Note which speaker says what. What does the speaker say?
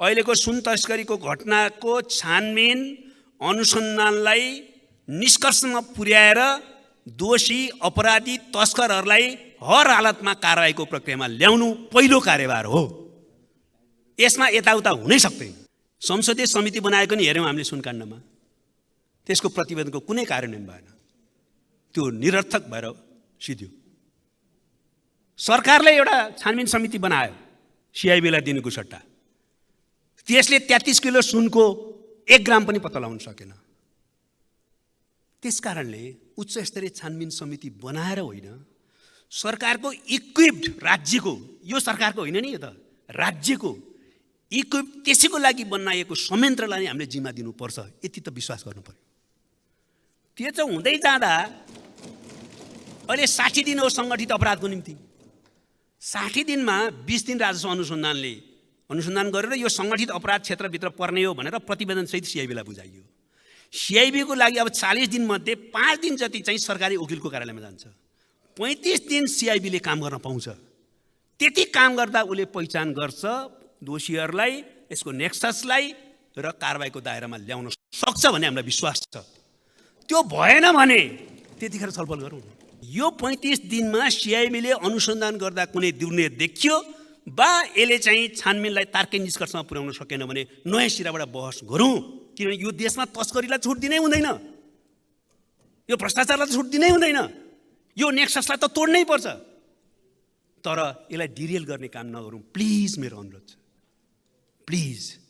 Speaker 1: अहिलेको सुन तस्करीको घटनाको छानबिन अनुसन्धानलाई निष्कर्षमा पुर्याएर दोषी अपराधी तस्करहरूलाई हर हालतमा कारबाहीको प्रक्रियामा ल्याउनु पहिलो कार्यभार हो। यसमा यताउता हुनै सक्दैन। संसदीय समिति बनाएको नि हेर्यौँ हामीले सुनकाण्डमा, त्यसको प्रतिवेदनको कुनै कार्यान्वयन भएन, त्यो निरर्थक भएर सिध्यो। सरकारले एउटा छानबिन समिति बनायो सिआइबीलाई दिनुको सट्टा, त्यसले 33 किलो सुनको 1 ग्राम पनि पत्ता लगाउन सकेन। त्यसकारणले उच्च स्तरीय छानबिन समिति बनाएर होइन, सरकारको इक्विप्ड, राज्यको, यो सरकारको होइन नि, यो त राज्यको इक्विप्ड, त्यसैको लागि बनाइएको संयन्त्रलाई हामीले जिम्मा दिनुपर्छ, यति त विश्वास गर्नु पर्यो। त्यो चाहिँ हुँदै जाँदा अहिले 60 दिन हो सङ्गठित अपराधको निम्ति। 60 दिनमा 20 दिन राजस्व अनुसन्धान गरेर यो सङ्गठित अपराध क्षेत्रभित्र पर्ने हो भनेर प्रतिवेदनसहित सिआइबीलाई बुझाइयो। सिआइबीको लागि अब 40 दिन मध्ये 5 दिन जति चाहिँ सरकारी वकिलको कार्यालयमा जान्छ। 35 दिन सिआइबीले काम गर्न पाउँछ। त्यति काम गर्दा उसले पहिचान गर्छ दोषीहरूलाई, यसको नेक्ससलाई र कारबाहीको दायरामा ल्याउन सक्छ भन्ने हामीलाई विश्वास छ। त्यो भएन भने त्यतिखेर छलफल गरौँ। यो 35 दिनमा सिआइबीले अनुसन्धान गर्दा कुनै दुर्नय देखियो वा यसले चाहिँ छानबिनलाई तार्किक निष्कर्षमा पुर्याउन सकेन भने नयाँ सिराबाट बहस गरौँ। किनभने यो देशमा तस्करीलाई छुट दिनै हुँदैन, यो भ्रष्टाचारलाई छुट दिनै हुँदैन, यो नेक्ससलाई त तोड्नै पर्छ। तर यसलाई डिरेल गर्ने काम नगरौँ प्लिज, मेरो अनुरोध छ, प्लिज।